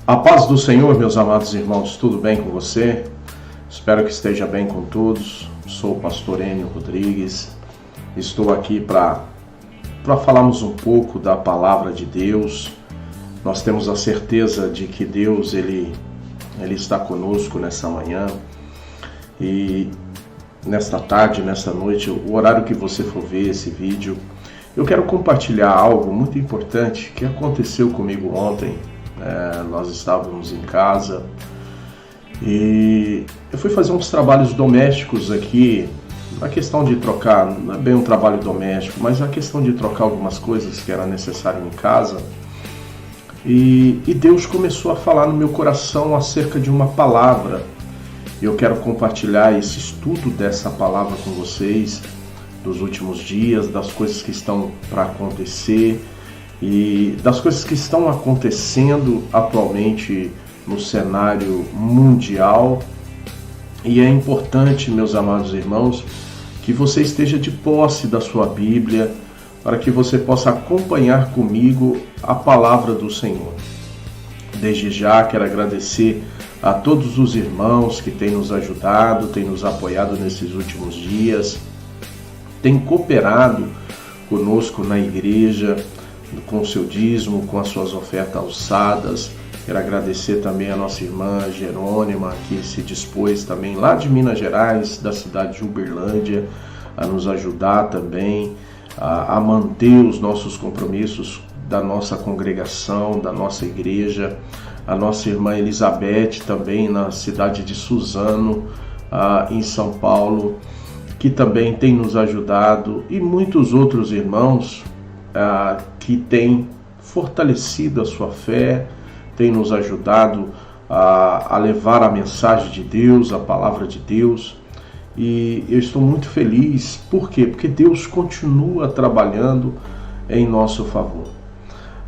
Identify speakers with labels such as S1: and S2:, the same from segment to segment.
S1: A paz do Senhor, meus amados irmãos, tudo bem com você? Espero que esteja bem com todos. Sou o pastor Enio Rodrigues. Estou aqui para falarmos um pouco da palavra de Deus. Nós temos a certeza de que Deus ele está conosco nessa manhã e nesta tarde, nesta noite, o horário que você for ver esse vídeo, eu quero compartilhar algo muito importante que aconteceu comigo ontem. Nós estávamos em casa e eu fui fazer uns trabalhos domésticos aqui, a questão de trocar, não é bem um trabalho doméstico, mas a questão de trocar algumas coisas que era necessário em casa. E Deus começou a falar no meu coração acerca de uma palavra. Eu quero compartilhar esse estudo dessa palavra com vocês, dos últimos dias, das coisas que estão para acontecer e das coisas que estão acontecendo atualmente no cenário mundial. E é importante, meus amados irmãos, que você esteja de posse da sua Bíblia, para que você possa acompanhar comigo a palavra do Senhor. Desde já quero agradecer a todos os irmãos que têm nos ajudado, têm nos apoiado nesses últimos dias, têm cooperado conosco na igreja, com o seu dízimo, com as suas ofertas alçadas. Quero agradecer também a nossa irmã Jerônima, que se dispôs também lá de Minas Gerais, da cidade de Uberlândia, a nos ajudar também a manter os nossos compromissos da nossa congregação, da nossa igreja. A nossa irmã Elizabeth também na cidade de Suzano, em São Paulo, que também tem nos ajudado, e muitos outros irmãos que têm fortalecido a sua fé, têm nos ajudado a levar a mensagem de Deus, a palavra de Deus. E eu estou muito feliz. Por quê? Porque Deus continua trabalhando em nosso favor.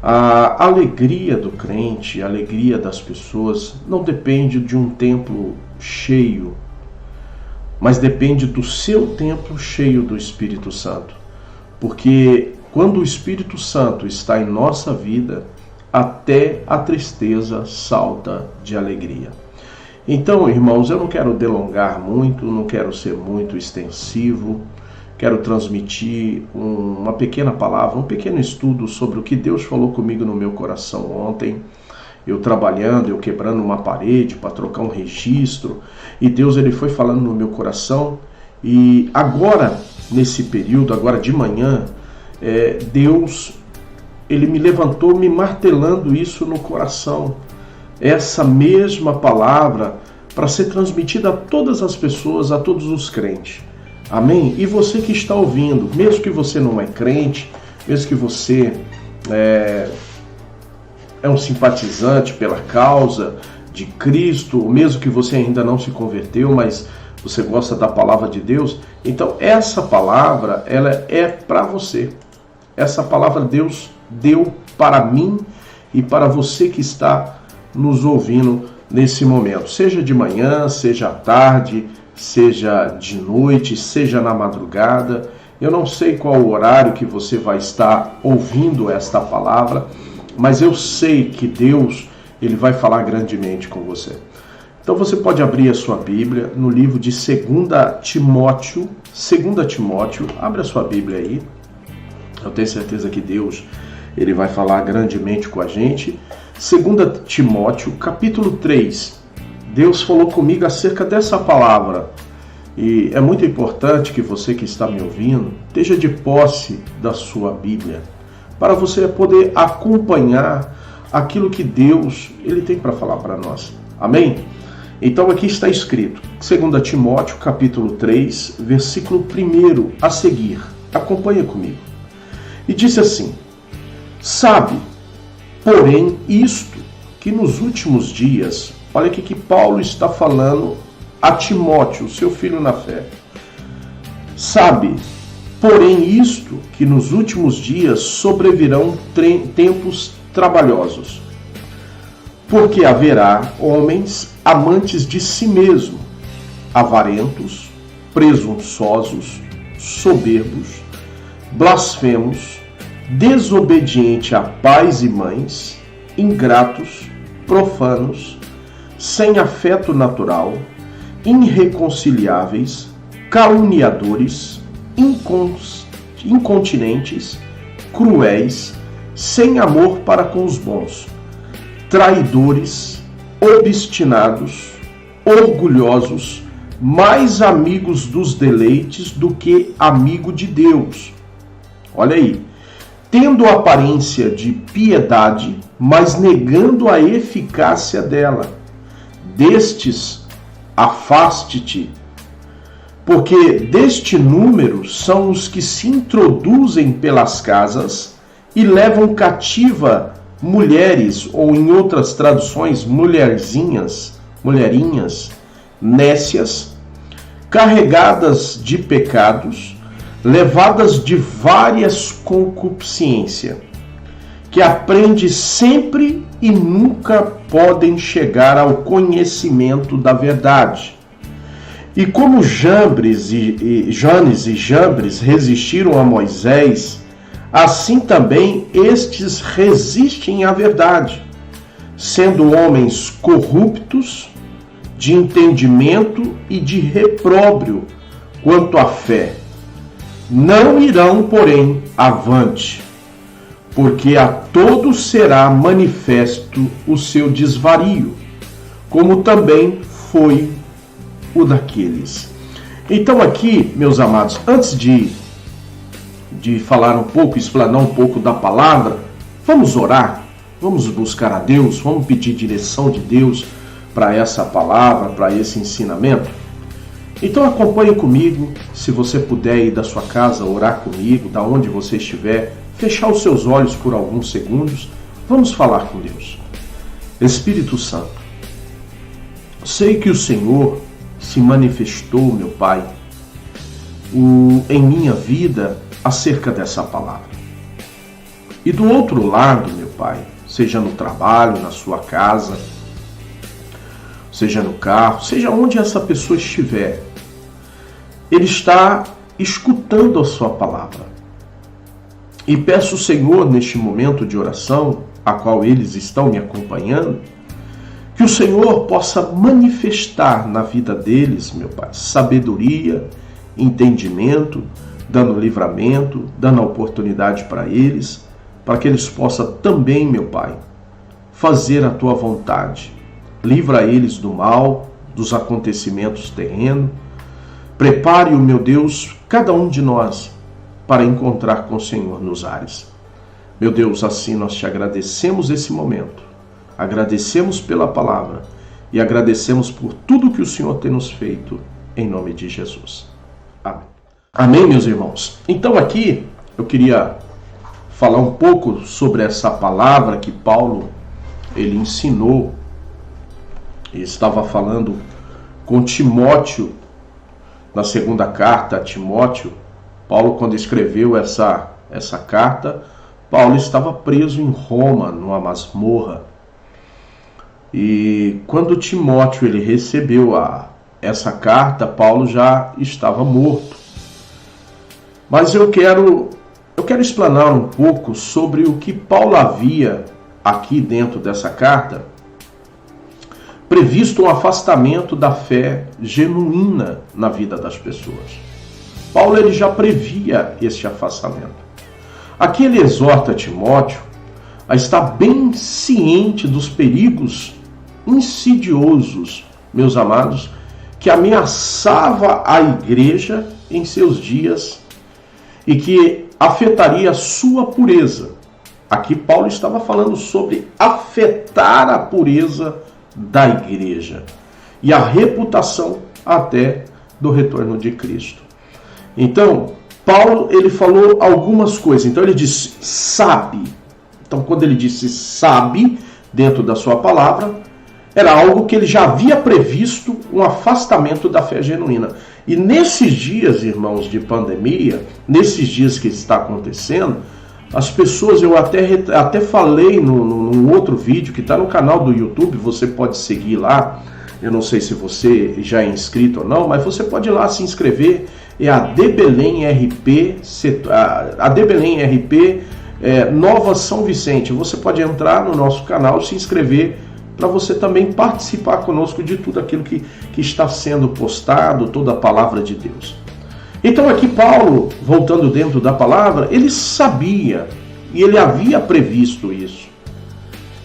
S1: A alegria do crente, a alegria das pessoas não depende de um templo cheio, mas depende do seu templo cheio do Espírito Santo. Porque quando o Espírito Santo está em nossa vida, até a tristeza salta de alegria. Então, irmãos, eu não quero delongar muito, não quero ser muito extensivo, quero transmitir uma pequena palavra, um pequeno estudo sobre o que Deus falou comigo no meu coração ontem. Eu trabalhando, eu quebrando uma parede para trocar um registro, e Deus ele foi falando no meu coração. E agora, nesse período, agora de manhã, Deus ele me levantou me martelando isso no coração. Essa mesma palavra para ser transmitida a todas as pessoas, a todos os crentes. Amém? E você que está ouvindo, mesmo que você não é crente, mesmo que você é um simpatizante pela causa de Cristo, mesmo que você ainda não se converteu, mas você gosta da palavra de Deus, então essa palavra ela é para você. Essa palavra Deus deu para mim e para você que está nos ouvindo nesse momento, seja de manhã, seja à tarde, seja de noite, seja na madrugada. Eu não sei qual o horário que você vai estar ouvindo esta palavra, mas eu sei que Deus ele vai falar grandemente com você. Então você pode abrir a sua Bíblia no livro de 2 Timóteo, abre a sua Bíblia aí. Eu tenho certeza que Deus ele vai falar grandemente com a gente. 2 Timóteo, capítulo 3. Deus falou comigo acerca dessa palavra. E é muito importante que você que está me ouvindo esteja de posse da sua Bíblia, para você poder acompanhar aquilo que Deus ele tem para falar para nós. Amém? Então aqui está escrito, 2 Timóteo, capítulo 3, versículo 1 a seguir. Acompanha comigo. E disse assim: sabe, porém, isto, que nos últimos dias, olha aqui que Paulo está falando a Timóteo, seu filho na fé. Sabe, porém, isto, que nos últimos dias sobrevirão tempos trabalhosos, porque haverá homens amantes de si mesmo, avarentos, presunçosos, soberbos, blasfemos, desobedientes a pais e mães, ingratos, profanos, sem afeto natural, irreconciliáveis, caluniadores, incontinentes, cruéis, sem amor para com os bons, traidores, obstinados, orgulhosos, mais amigos dos deleites do que amigo de Deus. Olha aí, tendo aparência de piedade, mas negando a eficácia dela. Destes, afaste-te, porque deste número são os que se introduzem pelas casas e levam cativa mulheres, ou em outras traduções, mulherinhas, nécias, carregadas de pecados, levadas de várias concupiscências, que aprende sempre e nunca podem chegar ao conhecimento da verdade. E como Janes e Jambres resistiram a Moisés, assim também estes resistem à verdade, sendo homens corruptos, de entendimento e de repróbrio quanto à fé. Não irão, porém, avante, porque a todos será manifesto o seu desvario, como também foi o daqueles. Então aqui, meus amados, antes de falar um pouco, explanar um pouco da palavra, vamos orar, vamos buscar a Deus, vamos pedir direção de Deus para essa palavra, para esse ensinamento. Então acompanhe comigo, se você puder ir da sua casa, orar comigo, da onde você estiver, fechar os seus olhos por alguns segundos, vamos falar com Deus. Espírito Santo, sei que o Senhor se manifestou, meu Pai, em minha vida acerca dessa palavra. E do outro lado, meu Pai, seja no trabalho, na sua casa, seja no carro, seja onde essa pessoa estiver, ele está escutando a sua palavra. E peço, Senhor, neste momento de oração, a qual eles estão me acompanhando, que o Senhor possa manifestar na vida deles, meu Pai, sabedoria, entendimento, dando livramento, dando a oportunidade para eles, para que eles possam também, meu Pai, fazer a Tua vontade. Livra eles do mal, dos acontecimentos terrenos. Prepare, o meu Deus, cada um de nós para encontrar com o Senhor nos ares. Meu Deus, assim nós te agradecemos esse momento. Agradecemos pela palavra e agradecemos por tudo que o Senhor tem nos feito, em nome de Jesus. Amém. Amém, meus irmãos. Então aqui eu queria falar um pouco sobre essa palavra que Paulo ele ensinou e estava falando com Timóteo na segunda carta a Timóteo. Paulo, quando escreveu essa carta, Paulo estava preso em Roma, numa masmorra. E quando Timóteo ele recebeu essa carta, Paulo já estava morto. Mas eu quero explanar um pouco sobre o que Paulo havia aqui dentro dessa carta, previsto um afastamento da fé genuína na vida das pessoas. Paulo ele já previa este afastamento. Aqui ele exorta Timóteo a estar bem ciente dos perigos insidiosos, meus amados, que ameaçava a igreja em seus dias e que afetaria a sua pureza. Aqui Paulo estava falando sobre afetar a pureza da igreja e a reputação até do retorno de Cristo. Então, Paulo ele falou algumas coisas. Então ele disse, sabe. Então quando ele disse sabe, dentro da sua palavra, era algo que ele já havia previsto, um afastamento da fé genuína. E nesses dias, irmãos, de pandemia, nesses dias que está acontecendo, as pessoas, eu até falei num outro vídeo que está no canal do YouTube, você pode seguir lá, eu não sei se você já é inscrito ou não, mas você pode ir lá se inscrever, é a Debelém RP, Nova São Vicente. Você pode entrar no nosso canal, se inscrever para você também participar conosco de tudo aquilo que está sendo postado, toda a palavra de Deus. Então aqui Paulo, voltando dentro da palavra, ele sabia, e ele havia previsto isso,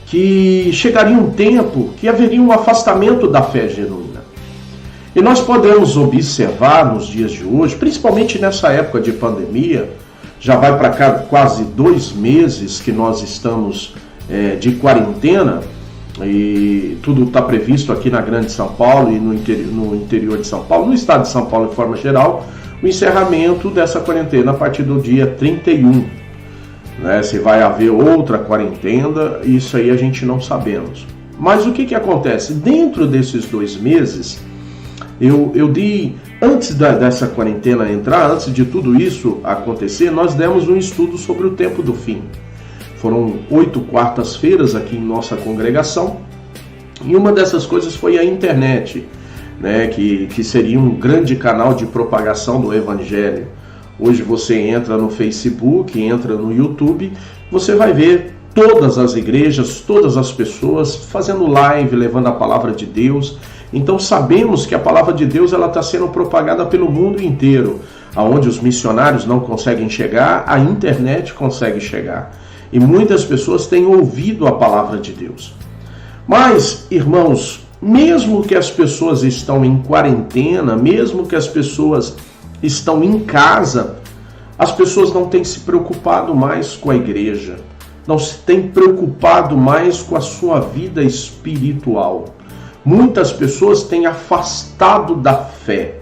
S1: que chegaria um tempo que haveria um afastamento da fé genuína. E nós podemos observar nos dias de hoje, principalmente nessa época de pandemia, já vai para cá quase 2 meses que nós estamos de quarentena, e tudo está previsto aqui na Grande São Paulo e no interior de São Paulo, no estado de São Paulo de forma geral, o encerramento dessa quarentena a partir do dia 31. Se vai haver outra quarentena, isso aí a gente não sabemos. Mas o que acontece? Dentro desses 2 meses, eu dei, antes dessa quarentena entrar, antes de tudo isso acontecer, nós demos um estudo sobre o tempo do fim. Foram 8 quartas-feiras aqui em nossa congregação, e uma dessas coisas foi a internet, que seria um grande canal de propagação do Evangelho. Hoje você entra no Facebook, entra no YouTube, você vai ver todas as igrejas, todas as pessoas fazendo live, levando a palavra de Deus. Então sabemos que a palavra de Deus ela está sendo propagada pelo mundo inteiro. Aonde os missionários não conseguem chegar, a internet consegue chegar. E muitas pessoas têm ouvido a palavra de Deus. Mas, irmãos, mesmo que as pessoas estão em quarentena, mesmo que as pessoas estão em casa, as pessoas não têm se preocupado mais com a igreja, não se têm preocupado mais com a sua vida espiritual. Muitas pessoas têm afastado da fé.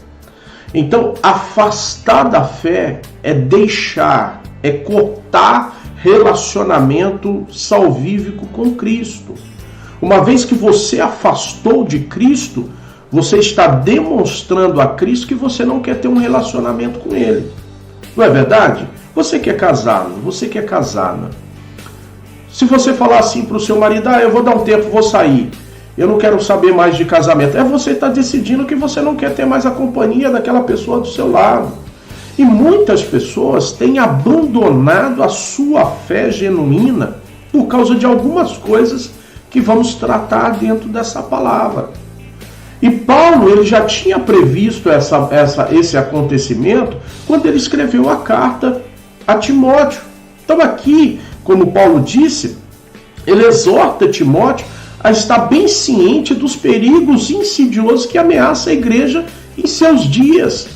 S1: Então, afastar da fé é deixar, é cortar relacionamento salvífico com Cristo. Uma vez que você afastou de Cristo, você está demonstrando a Cristo que você não quer ter um relacionamento com Ele. Não é verdade? Você que é casado, você que é casada. Se você falar assim para o seu marido, eu vou dar um tempo, vou sair, eu não quero saber mais de casamento. Você está decidindo que você não quer ter mais a companhia daquela pessoa do seu lado. E muitas pessoas têm abandonado a sua fé genuína por causa de algumas coisas que vamos tratar dentro dessa palavra. E Paulo ele já tinha previsto esse acontecimento quando ele escreveu a carta a Timóteo. Então aqui, como Paulo disse, ele exorta Timóteo a estar bem ciente dos perigos insidiosos que ameaçam a igreja em seus dias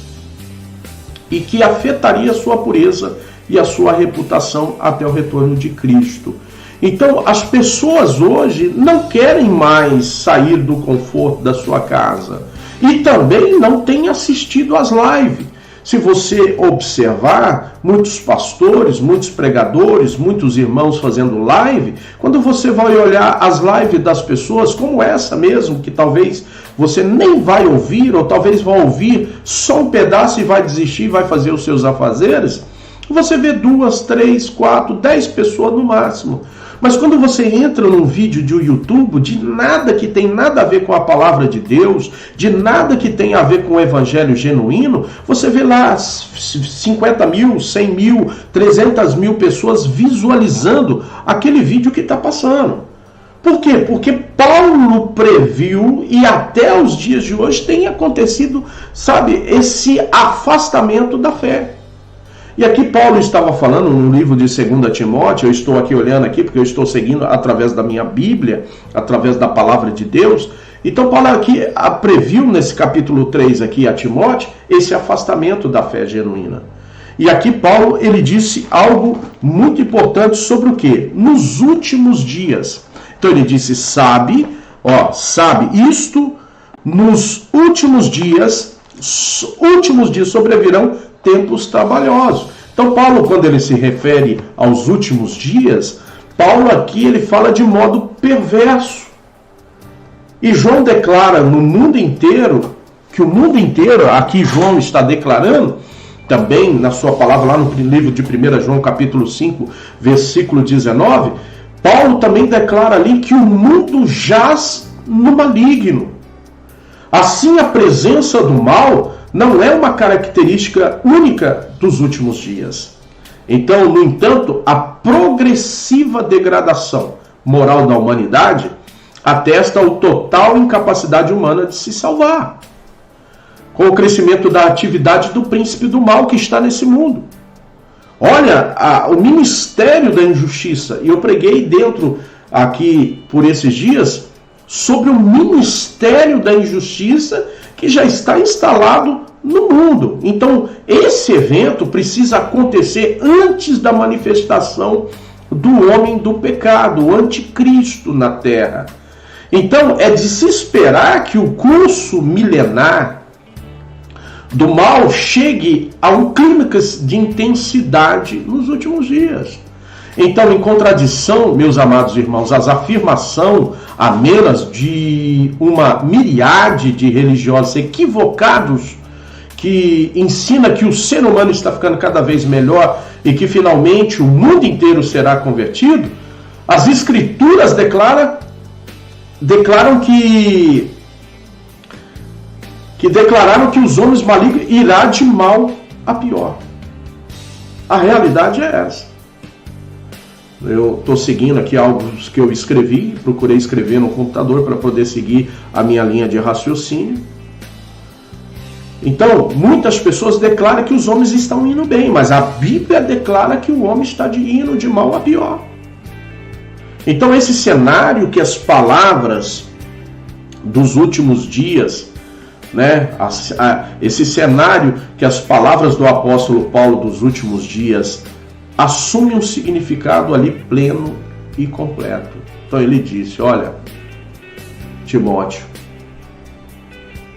S1: e que afetaria a sua pureza e a sua reputação até o retorno de Cristo. Então, as pessoas hoje não querem mais sair do conforto da sua casa e também não têm assistido às lives. Se você observar, muitos pastores, muitos pregadores, muitos irmãos fazendo live, quando você vai olhar as lives das pessoas, como essa mesmo, que talvez você nem vai ouvir, ou talvez vá ouvir só um pedaço e vai desistir e vai fazer os seus afazeres, você vê 2, 3, 4, 10 pessoas no máximo. Mas quando você entra num vídeo de YouTube, de nada que tem nada a ver com a palavra de Deus, de nada que tem a ver com o evangelho genuíno, você vê lá 50 mil, 100 mil, 300 mil pessoas visualizando aquele vídeo que está passando. Por quê? Porque Paulo previu e até os dias de hoje tem acontecido, esse afastamento da fé. E aqui Paulo estava falando no livro de 2 Timóteo, eu estou aqui olhando aqui porque eu estou seguindo através da minha Bíblia, através da palavra de Deus. Então Paulo aqui previu nesse capítulo 3 aqui a Timóteo esse afastamento da fé genuína. E aqui Paulo ele disse algo muito importante sobre o quê? Nos últimos dias. Então ele disse, sabe isto, nos últimos dias sobrevirão tempos trabalhosos. Então Paulo, quando ele se refere aos últimos dias, Paulo aqui ele fala de modo perverso. E João declara no mundo inteiro, que o mundo inteiro, aqui João está declarando, também na sua palavra lá no livro de 1 João capítulo 5, versículo 19, Paulo também declara ali que o mundo jaz no maligno. Assim a presença do mal não é uma característica única dos últimos dias. Então, no entanto, a progressiva degradação moral da humanidade atesta a total incapacidade humana de se salvar, com o crescimento da atividade do príncipe do mal que está nesse mundo. Olha, o ministério da injustiça, e eu preguei dentro aqui por esses dias sobre o ministério da injustiça que já está instalado no mundo. Então, esse evento precisa acontecer antes da manifestação do homem do pecado, o anticristo na terra. Então, é de se esperar que o curso milenar do mal chegue a um clímax de intensidade nos últimos dias. Então, em contradição, meus amados irmãos, às afirmações amenas de uma miríade de religiosos equivocados que ensina que o ser humano está ficando cada vez melhor e que finalmente o mundo inteiro será convertido, as escrituras declaram que declararam que os homens malignos irá de mal a pior. A realidade é essa. Eu estou seguindo aqui algo que eu escrevi, procurei escrever no computador para poder seguir a minha linha de raciocínio. Então, muitas pessoas declaram que os homens estão indo bem, mas a Bíblia declara que o homem está indo de mal a pior. Então, esse cenário que as palavras dos últimos dias, né, esse cenário que as palavras do apóstolo Paulo dos últimos dias assumem um significado ali pleno e completo. Então ele disse, olha, Timóteo,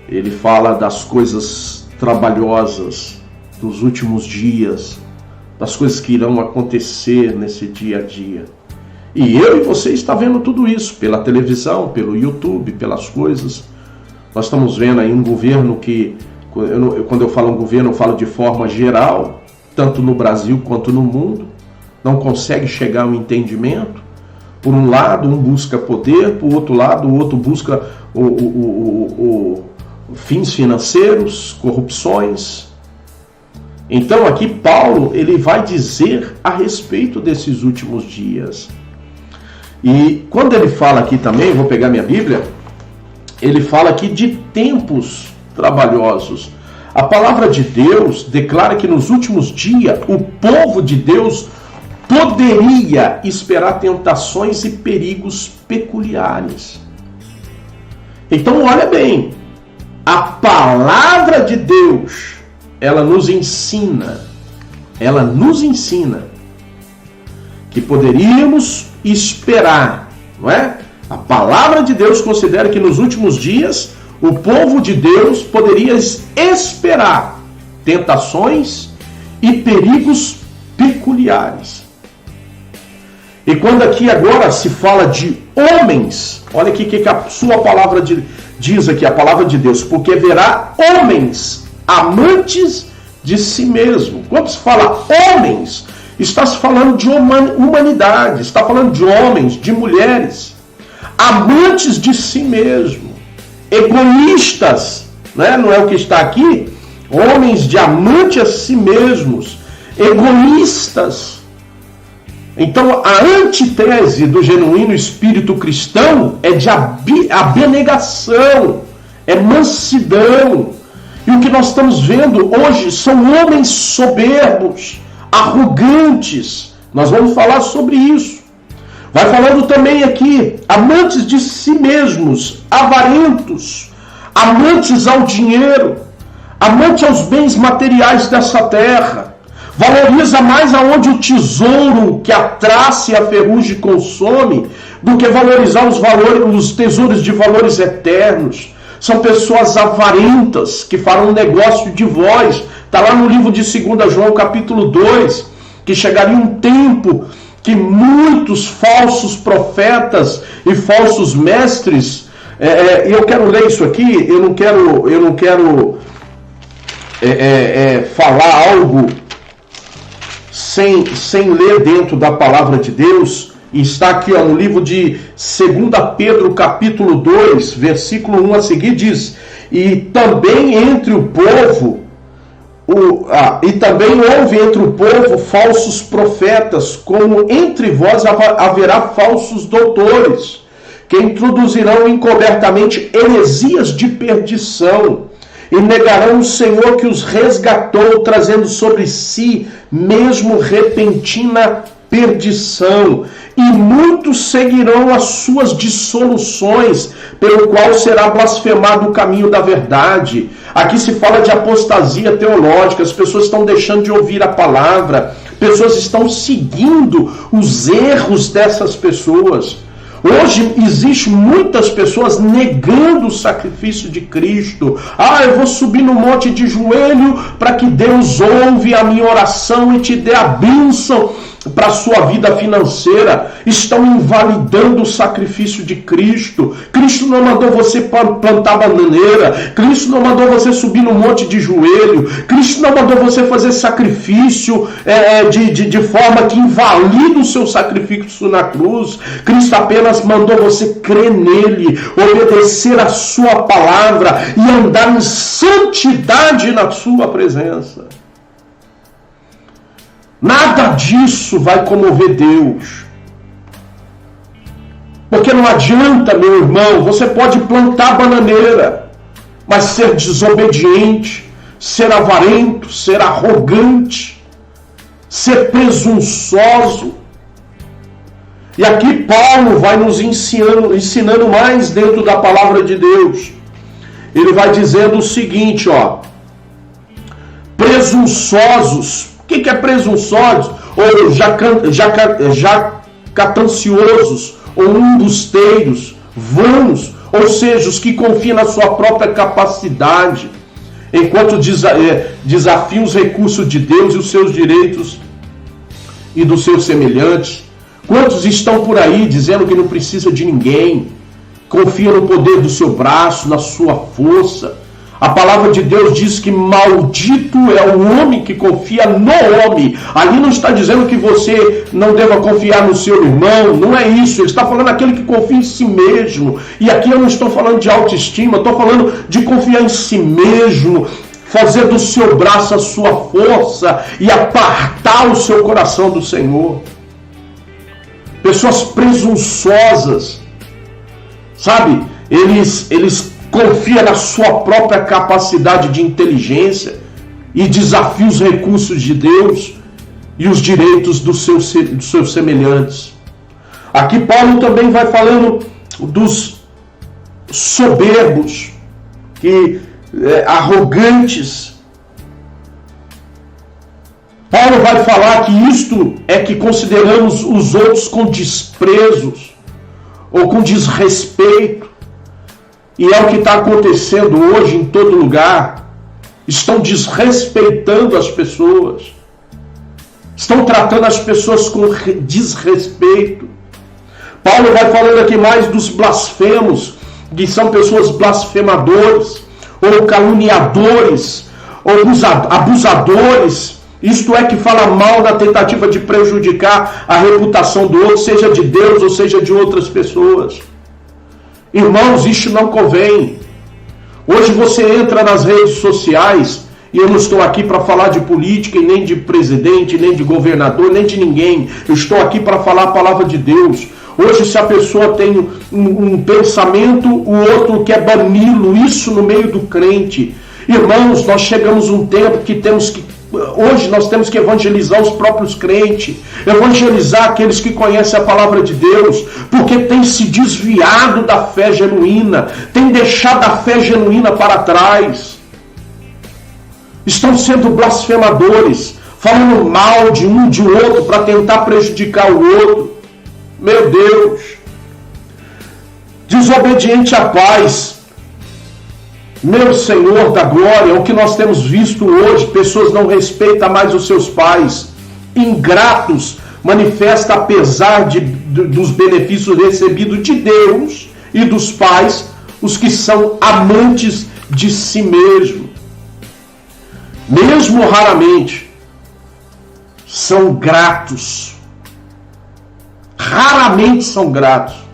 S1: ele fala das coisas trabalhosas dos últimos dias, das coisas que irão acontecer nesse dia a dia. E eu e você está vendo tudo isso pela televisão, pelo YouTube, pelas coisas. Nós estamos vendo aí um governo que, quando eu falo um governo, eu falo de forma geral, tanto no Brasil quanto no mundo, não consegue chegar ao entendimento. Por um lado, um busca poder, por outro lado, o outro busca fins financeiros, corrupções. Então aqui Paulo, ele vai dizer a respeito desses últimos dias. E quando ele fala aqui também, vou pegar minha Bíblia, ele fala aqui de tempos trabalhosos. A palavra de Deus declara que nos últimos dias o povo de Deus poderia esperar tentações e perigos peculiares. Então olha bem, a palavra de Deus, ela nos ensina que poderíamos esperar, não é? A palavra de Deus considera que nos últimos dias o povo de Deus poderia esperar tentações e perigos peculiares. E quando aqui agora se fala de homens, olha aqui o que a sua palavra diz aqui, a palavra de Deus, porque verá homens amantes de si mesmo. Quando se fala homens, está se falando de humanidade, está falando de homens, de mulheres, amantes de si mesmo, egoístas, né? Não é o que está aqui? Homens de amante a si mesmos, egoístas. Então a antítese do genuíno espírito cristão é de abnegação, é mansidão. E o que nós estamos vendo hoje são homens soberbos, arrogantes. Nós vamos falar sobre isso. Vai falando também aqui, amantes de si mesmos, avarentos, amantes ao dinheiro, amantes aos bens materiais dessa terra. Valoriza mais aonde o tesouro que a traça e a ferrugem consome do que valorizar os tesouros de valores eternos. São pessoas avarentas que farão negócio de vós. Está lá no livro de 2 João capítulo 2, que chegaria um tempo que muitos falsos profetas e falsos mestres, eu quero ler isso aqui, eu não quero falar algo sem ler dentro da palavra de Deus. E está aqui no livro de 2 Pedro capítulo 2, versículo 1 a seguir, diz: e também entre o povo e também houve entre o povo falsos profetas, como entre vós haverá falsos doutores, que introduzirão encobertamente heresias de perdição e negarão o Senhor que os resgatou, trazendo sobre si mesmo repentina perdição. E muitos seguirão as suas dissoluções, pelo qual será blasfemado o caminho da verdade. Aqui se fala de apostasia teológica, as pessoas estão deixando de ouvir a palavra, pessoas estão seguindo os erros dessas pessoas. Hoje existe muitas pessoas negando o sacrifício de Cristo. Eu vou subir no monte de joelho para que Deus ouve a minha oração e te dê a bênção para a sua vida financeira. Estão invalidando o sacrifício de Cristo. Cristo não mandou você plantar bananeira. Cristo não mandou você subir no monte de joelho. Cristo não mandou você fazer sacrifício de forma que invalida o seu sacrifício na cruz. Cristo apenas mandou você crer nele, obedecer a sua palavra e andar em santidade na sua presença. Nada disso vai comover Deus. Porque não adianta, meu irmão, você pode plantar bananeira, mas ser desobediente, ser avarento, ser arrogante, ser presunçoso. E aqui Paulo vai nos ensinando mais dentro da palavra de Deus. Ele vai dizendo o seguinte, presunçosos. O que é presunçosos? Ou jactanciosos, ou embusteiros, vãos, ou seja, os que confiam na sua própria capacidade, enquanto desafiam os recursos de Deus e os seus direitos e dos seus semelhantes. Quantos estão por aí dizendo que não precisa de ninguém, confia no poder do seu braço, na sua força? A palavra de Deus diz que maldito é o homem que confia no homem. Ali não está dizendo que você não deva confiar no seu irmão, não é isso. Ele está falando aquele que confia em si mesmo. E aqui eu não estou falando de autoestima, estou falando de confiar em si mesmo, fazer do seu braço a sua força e apartar o seu coração do Senhor. Pessoas presunçosas, sabe? Eles confiam na sua própria capacidade de inteligência e desafiam os recursos de Deus e os direitos dos seus semelhantes. Aqui Paulo também vai falando dos soberbos, arrogantes. Paulo vai falar que isto é que consideramos os outros com desprezos ou com desrespeito. E é o que está acontecendo hoje em todo lugar. Estão desrespeitando as pessoas. Estão tratando as pessoas com desrespeito. Paulo vai falando aqui mais dos blasfemos, que são pessoas blasfemadores, ou caluniadores, ou abusadores. Isto é, que fala mal na tentativa de prejudicar a reputação do outro, seja de Deus ou seja de outras pessoas. Irmãos, isso não convém. Hoje você entra nas redes sociais, e eu não estou aqui para falar de política, e nem de presidente, nem de governador, nem de ninguém. Eu estou aqui para falar a palavra de Deus. Hoje, se a pessoa tem um pensamento, o outro quer bani-lo, isso no meio do crente. Irmãos, nós chegamos a um tempo que hoje nós temos que evangelizar os próprios crentes, evangelizar aqueles que conhecem a palavra de Deus, porque tem se desviado da fé genuína, tem deixado a fé genuína para trás. Estão sendo blasfemadores, falando mal de um de outro para tentar prejudicar o outro. Meu Deus! Desobediente à paz. Meu Senhor da glória, o que nós temos visto hoje, pessoas não respeitam mais os seus pais, ingratos, manifesta apesar dos benefícios recebidos de Deus e dos pais, os que são amantes de si mesmo. Mesmo raramente, são gratos. Raramente são gratos.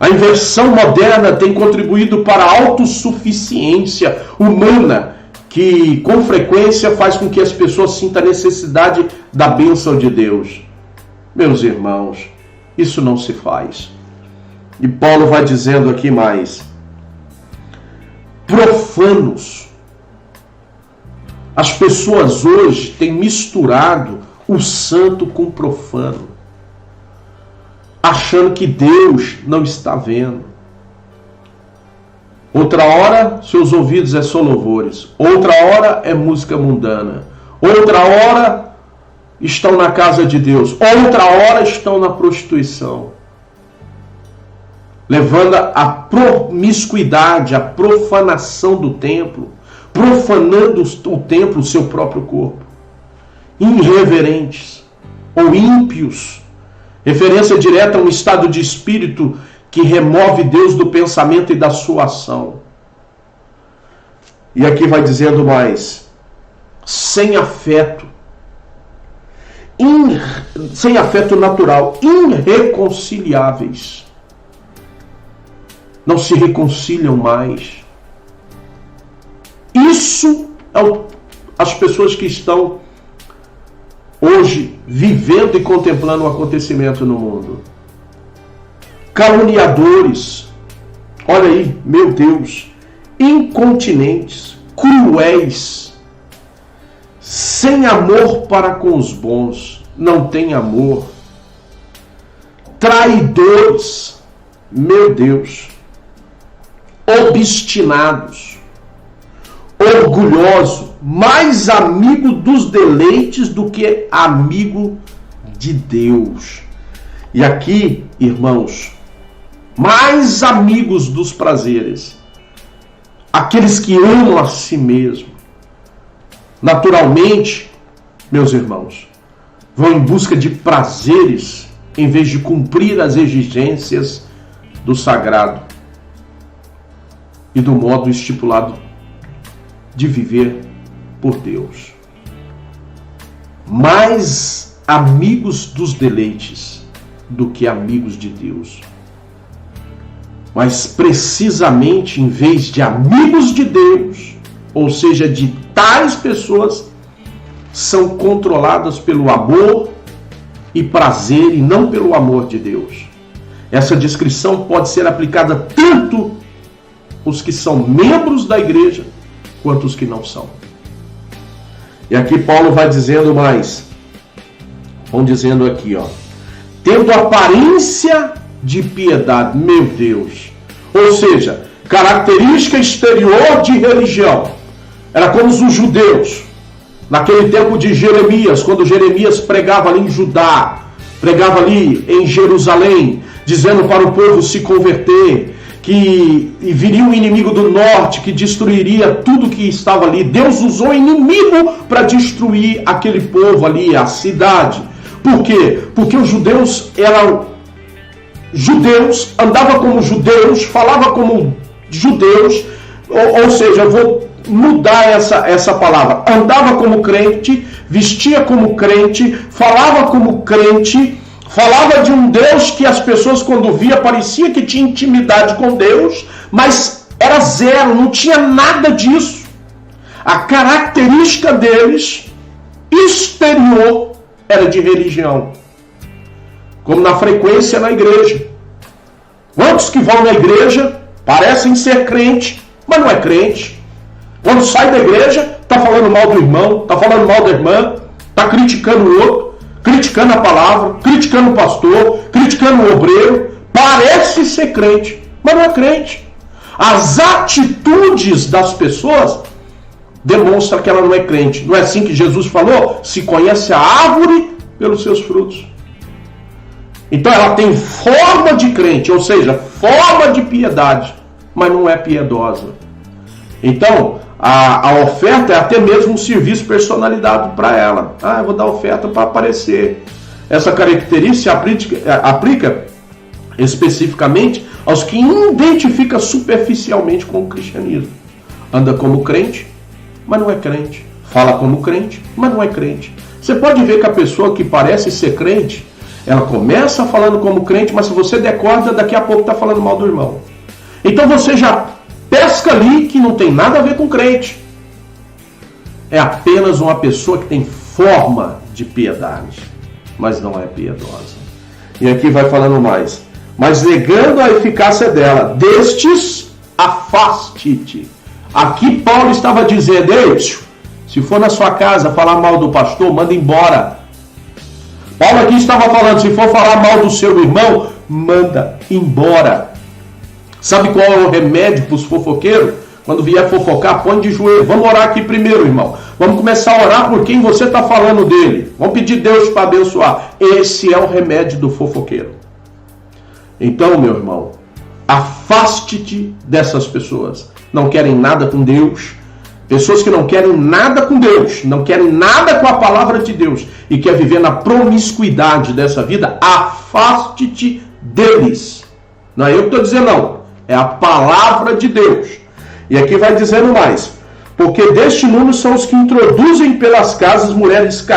S1: A inversão moderna tem contribuído para a autossuficiência humana, que com frequência faz com que as pessoas sintam a necessidade da bênção de Deus. Meus irmãos, isso não se faz. E Paulo vai dizendo aqui mais: profanos. As pessoas hoje têm misturado o santo com o profano, achando que Deus não está vendo. Outra hora, seus ouvidos é só louvores. Outra hora é música mundana. Outra hora estão na casa de Deus. Outra hora estão na prostituição, levando a promiscuidade, a profanação do templo, profanando o templo, o seu próprio corpo. Irreverentes ou ímpios, referência direta a um estado de espírito que remove Deus do pensamento e da sua ação. E aqui vai dizendo mais: sem afeto, sem afeto natural, irreconciliáveis. Não se reconciliam mais. Isso é as pessoas que estão hoje vivendo e contemplando o acontecimento no mundo. Caluniadores, olha aí, meu Deus, incontinentes, cruéis, sem amor para com os bons, não tem amor, traidores, meu Deus, obstinados, orgulhoso, mais amigo dos deleites do que amigo de Deus. E aqui, irmãos, mais amigos dos prazeres, aqueles que amam a si mesmo. Naturalmente, meus irmãos, vão em busca de prazeres em vez de cumprir as exigências do sagrado e do modo estipulado de viver por Deus. Mais amigos dos deleites do que amigos de Deus. Mas precisamente em vez de amigos de Deus, ou seja, de tais pessoas, são controladas pelo amor e prazer e não pelo amor de Deus. Essa descrição pode ser aplicada tanto os que são membros da igreja quanto os que não são. E aqui Paulo vai dizendo mais. Vão dizendo aqui, ó, tendo aparência de piedade, meu Deus. Ou seja, característica exterior de religião. Era como os judeus, naquele tempo de Jeremias, quando Jeremias pregava ali em Judá, pregava ali em Jerusalém, dizendo para o povo se converter, que viria um inimigo do norte que destruiria tudo que estava ali. Deus usou inimigo para destruir aquele povo ali, a cidade. Por quê? Porque os judeus eram judeus, andavam como judeus, falavam como judeus, ou seja, eu vou mudar essa palavra, andava como crente, vestia como crente, falava como crente, falava de um Deus que as pessoas quando via parecia que tinha intimidade com Deus, mas era zero, não tinha nada disso. A característica deles, exterior, era de religião. Como na frequência na igreja. Quantos que vão na igreja parecem ser crente, mas não é crente. Quando sai da igreja, está falando mal do irmão, está falando mal da irmã, está criticando o outro, criticando a palavra, criticando o pastor, criticando o obreiro. Parece ser crente, mas não é crente. As atitudes das pessoas demonstram que ela não é crente. Não é assim que Jesus falou? Se conhece a árvore pelos seus frutos. Então ela tem forma de crente, ou seja, forma de piedade, mas não é piedosa. Então, a oferta é até mesmo um serviço personalizado para ela. Eu vou dar oferta para aparecer. Essa característica aplica especificamente aos que identificam superficialmente com o cristianismo. Anda como crente, mas não é crente. Fala como crente, mas não é crente. Você pode ver que a pessoa que parece ser crente, ela começa falando como crente, mas se você decorda, daqui a pouco está falando mal do irmão. Então você já pesca ali que não tem nada a ver com crente. É apenas uma pessoa que tem forma de piedade, mas não é piedosa. E aqui vai falando mais. mas negando a eficácia dela. Destes, afaste-te. Aqui Paulo estava dizendo: ei, se for na sua casa falar mal do pastor, manda embora. Paulo aqui estava falando: se for falar mal do seu irmão, manda embora. Sabe qual é o remédio para os fofoqueiros? Quando vier fofocar, põe de joelho. Vamos orar aqui primeiro, irmão. Vamos começar a orar por quem você está falando dele. Vamos pedir Deus para abençoar. Esse é o remédio do fofoqueiro. Então, meu irmão, afaste-te dessas pessoas. Não querem nada com Deus. Pessoas que não querem nada com Deus, não querem nada com a palavra de Deus e quer viver na promiscuidade dessa vida, afaste-te deles. Não é eu que estou dizendo, não. É a palavra de Deus. E aqui vai dizendo mais. Porque deste número são os que introduzem pelas casas mulheres,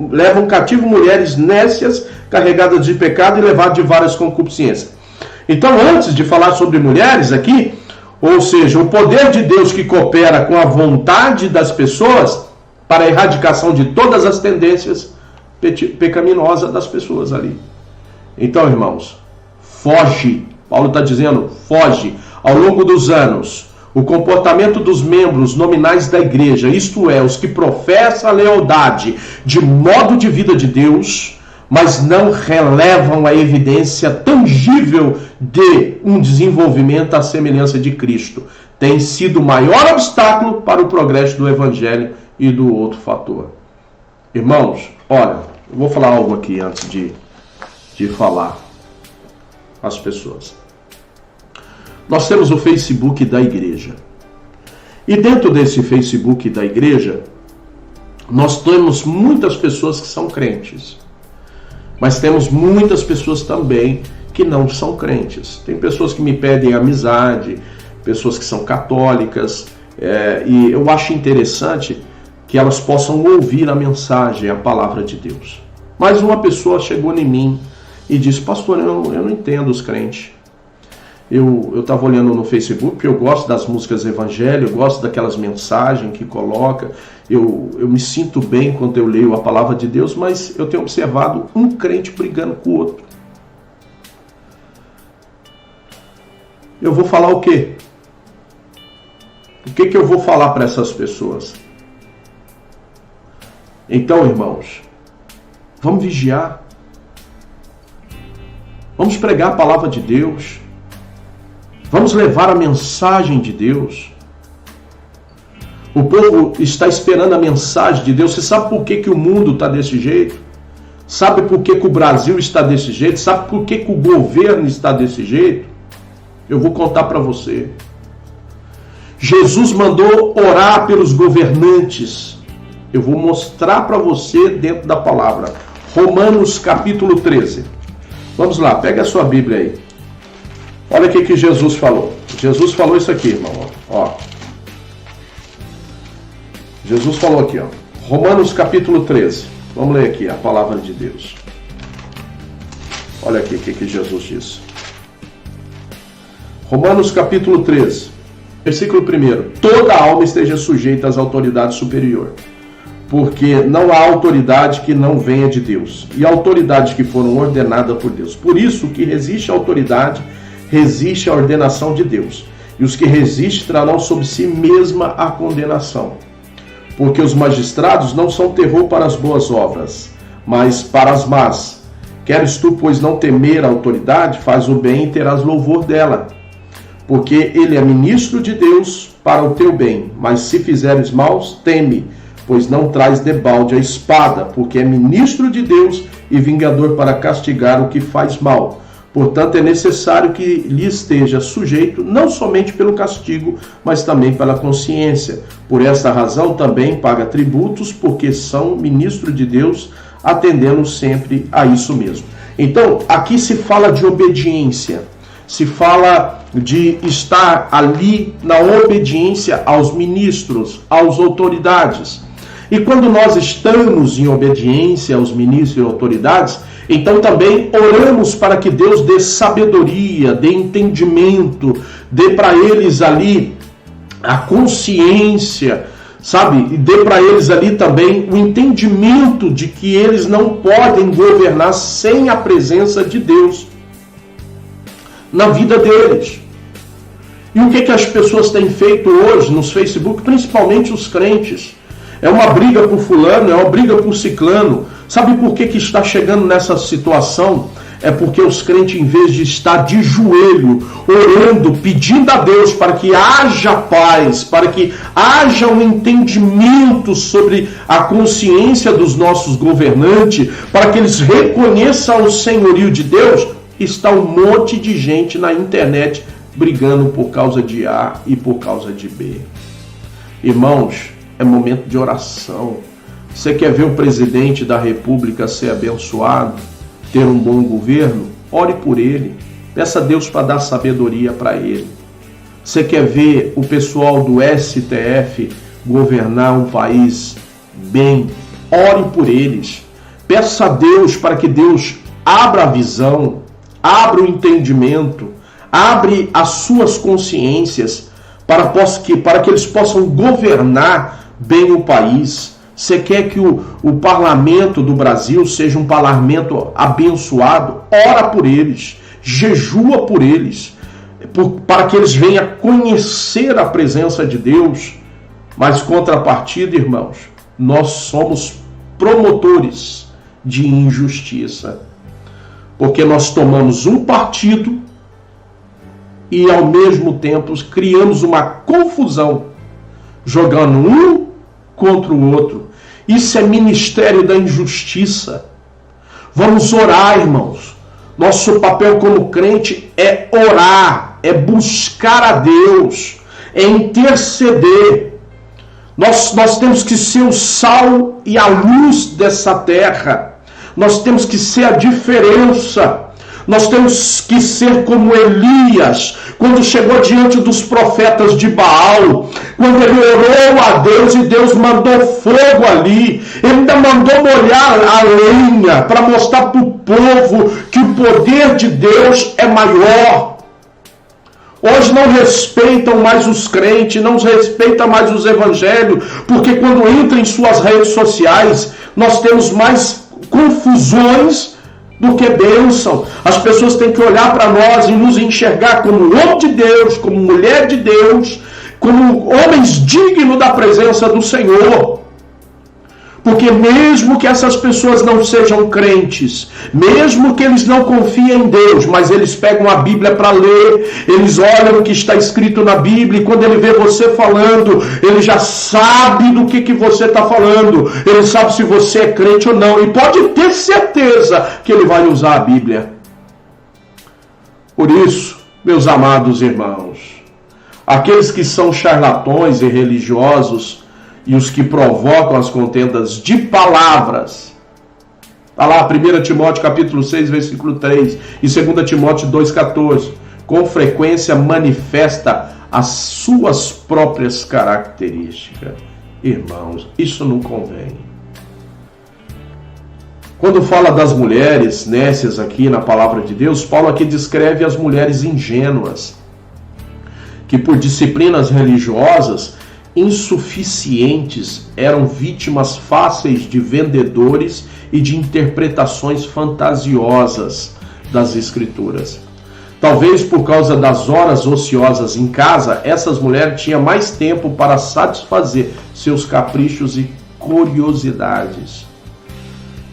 S1: levam cativo mulheres nécias, carregadas de pecado e levadas de várias concupiscências. Então, antes de falar sobre mulheres aqui, ou seja, o poder de Deus que coopera com a vontade das pessoas para a erradicação de todas as tendências pecaminosas das pessoas ali. Então, irmãos, foge. Paulo está dizendo, foge. Ao longo dos anos, o comportamento dos membros nominais da igreja, isto é, os que professam a lealdade de modo de vida de Deus, mas não relevam a evidência tangível de um desenvolvimento à semelhança de Cristo, tem sido o maior obstáculo para o progresso do Evangelho e do outro fator. Irmãos, olha, eu vou falar algo aqui antes de falar às pessoas. Nós temos o Facebook da igreja. E dentro desse Facebook da igreja, nós temos muitas pessoas que são crentes. Mas temos muitas pessoas também que não são crentes. Tem pessoas que me pedem amizade, pessoas que são católicas, e eu acho interessante que elas possam ouvir a mensagem, a palavra de Deus. Mas uma pessoa chegou em mim e disse: pastor, eu não entendo os crentes. Eu estava olhando no Facebook, porque eu gosto das músicas evangélicas, eu gosto daquelas mensagens que coloca, eu me sinto bem quando eu leio a palavra de Deus, mas eu tenho observado um crente brigando com o outro. Eu vou falar o quê? O que eu vou falar para essas pessoas? Então, irmãos, vamos vigiar. Vamos pregar a palavra de Deus. Vamos levar a mensagem de Deus. O povo está esperando a mensagem de Deus. Você sabe por que o mundo está desse jeito? Sabe por que o Brasil está desse jeito? Sabe por que o governo está desse jeito? Eu vou contar para você. Jesus mandou orar pelos governantes. Eu vou mostrar para você dentro da palavra. Romanos capítulo 13. Vamos lá, pega a sua Bíblia aí. Olha o que Jesus falou. Jesus falou isso aqui, irmão. Ó. Jesus falou aqui, ó. Romanos capítulo 13. Vamos ler aqui a palavra de Deus. Olha aqui o que Jesus disse. Romanos capítulo 13. Versículo 1. Toda alma esteja sujeita às autoridades superiores, porque não há autoridade que não venha de Deus, e autoridades que foram ordenadas por Deus. Por isso, o que resiste à autoridade, resiste à ordenação de Deus, e os que resistem trarão sobre si mesma a condenação. Porque os magistrados não são terror para as boas obras, mas para as más. Queres tu, pois, não temer a autoridade, faz o bem e terás louvor dela. Porque ele é ministro de Deus para o teu bem, mas se fizeres maus, teme, pois não traz debalde a espada, porque é ministro de Deus e vingador para castigar o que faz mal. Portanto, é necessário que lhe esteja sujeito, não somente pelo castigo, mas também pela consciência. Por esta razão também paga tributos, porque são ministro de Deus, atendendo sempre a isso mesmo. Então, aqui se fala de obediência, se fala de estar ali na obediência aos ministros, às autoridades. E quando nós estamos em obediência aos ministros e autoridades, então também oramos para que Deus dê sabedoria, dê entendimento, dê para eles ali a consciência, sabe? E dê para eles ali também o entendimento de que eles não podem governar sem a presença de Deus. na vida deles. E o que as pessoas têm feito hoje nos Facebook, principalmente os crentes? É uma briga por fulano, é uma briga por ciclano. Sabe por que está chegando nessa situação? É porque os crentes, em vez de estar de joelho, orando, pedindo a Deus para que haja paz, para que haja um entendimento sobre a consciência dos nossos governantes, para que eles reconheçam o senhorio de Deus, está um monte de gente na internet brigando por causa de A e por causa de B. Irmãos, é momento de oração. Você quer ver o presidente da República ser abençoado, ter um bom governo? Ore por ele. Peça a Deus para dar sabedoria para ele. Você quer ver o pessoal do STF governar um país bem? Ore por eles. Peça a Deus para que Deus abra a visão, abra o entendimento, abre as suas consciências para que eles possam governar bem o país. Você quer que o parlamento do Brasil seja um parlamento abençoado? Ora por eles, jejua por eles, para que eles venham conhecer a presença de Deus. Mas, contrapartida, irmãos, nós somos promotores de injustiça, porque nós tomamos um partido e, ao mesmo tempo, criamos uma confusão, jogando um contra o outro. Isso é ministério da injustiça. Vamos orar, irmãos. Nosso papel como crente é orar, é buscar a Deus, é interceder. Nós temos que ser o sal e a luz dessa terra. Nós temos que ser a diferença. Nós temos que ser como Elias, quando chegou diante dos profetas de Baal, quando ele orou a Deus e Deus mandou fogo ali, ele ainda mandou molhar a lenha para mostrar para o povo que o poder de Deus é maior. Hoje não respeitam mais os crentes, não respeitam mais os evangelhos, porque quando entra em suas redes sociais, nós temos mais confusões do que bênção. As pessoas têm que olhar para nós e nos enxergar como homem de Deus, como mulher de Deus, como homens dignos da presença do Senhor. Porque mesmo que essas pessoas não sejam crentes, mesmo que eles não confiem em Deus, mas eles pegam a Bíblia para ler, eles olham o que está escrito na Bíblia, e quando ele vê você falando, ele já sabe do que você está falando, ele sabe se você é crente ou não, e pode ter certeza que ele vai usar a Bíblia. Por isso, meus amados irmãos, aqueles que são charlatões e religiosos, e os que provocam as contendas de palavras. Está lá 1 Timóteo capítulo 6, versículo 3 e 2 Timóteo 2,14. Com frequência manifesta as suas próprias características. Irmãos, isso não convém. Quando fala das mulheres nécias aqui na palavra de Deus, Paulo aqui descreve as mulheres ingênuas, que por disciplinas religiosas insuficientes eram vítimas fáceis de vendedores e de interpretações fantasiosas das Escrituras. Talvez por causa das horas ociosas em casa, essas mulheres tinham mais tempo para satisfazer seus caprichos e curiosidades.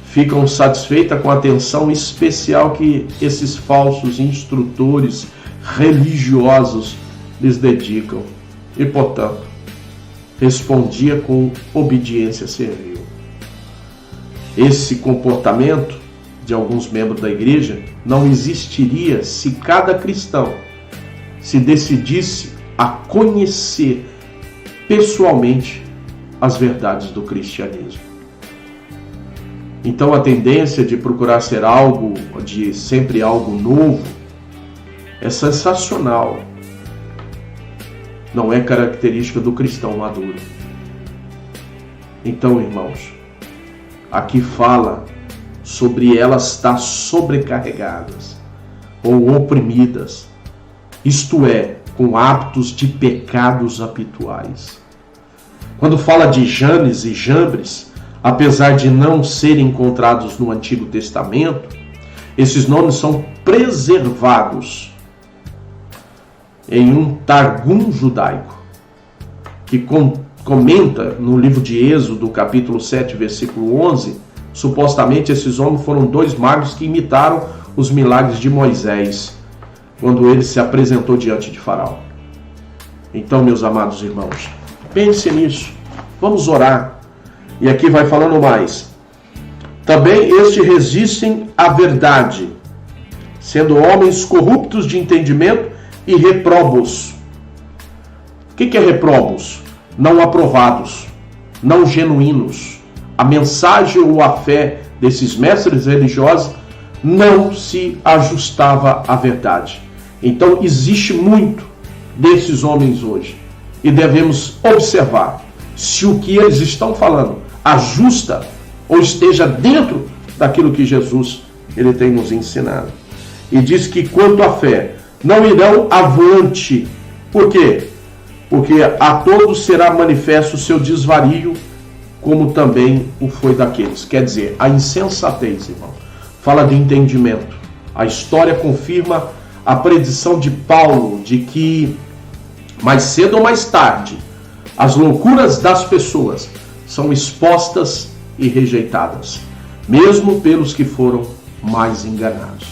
S1: Ficam satisfeitas com a atenção especial que esses falsos instrutores religiosos lhes dedicam. E, portanto, respondia com obediência servil. Esse comportamento de alguns membros da igreja não existiria se cada cristão se decidisse a conhecer pessoalmente as verdades do cristianismo. Então a tendência de procurar ser algo, de sempre algo novo, é sensacional. Não é característica do cristão maduro. Então, irmãos, aqui fala sobre elas estar sobrecarregadas ou oprimidas, isto é, com hábitos de pecados habituais. Quando fala de Janes e Jambres, apesar de não serem encontrados no Antigo Testamento, esses nomes são preservados em um Targum judaico, que comenta no livro de Êxodo, capítulo 7, versículo 11, supostamente esses homens foram 2 magos que imitaram os milagres de Moisés, quando ele se apresentou diante de Faraó. Então, meus amados irmãos, pense nisso, vamos orar. E aqui vai falando mais. Também estes resistem à verdade, sendo homens corruptos de entendimento e reprobos. O que é reprobos? Não aprovados, não genuínos. A mensagem ou a fé desses mestres religiosos não se ajustava à verdade. Então existe muito desses homens hoje. E devemos observar se o que eles estão falando ajusta ou esteja dentro daquilo que Jesus ele tem nos ensinado. E diz que quanto à fé, não irão avante. Por quê? Porque a todos será manifesto o seu desvario, como também o foi daqueles. Quer dizer, a insensatez, irmão, fala de entendimento. A história confirma a predição de Paulo de que mais cedo ou mais tarde as loucuras das pessoas são expostas e rejeitadas, mesmo pelos que foram mais enganados.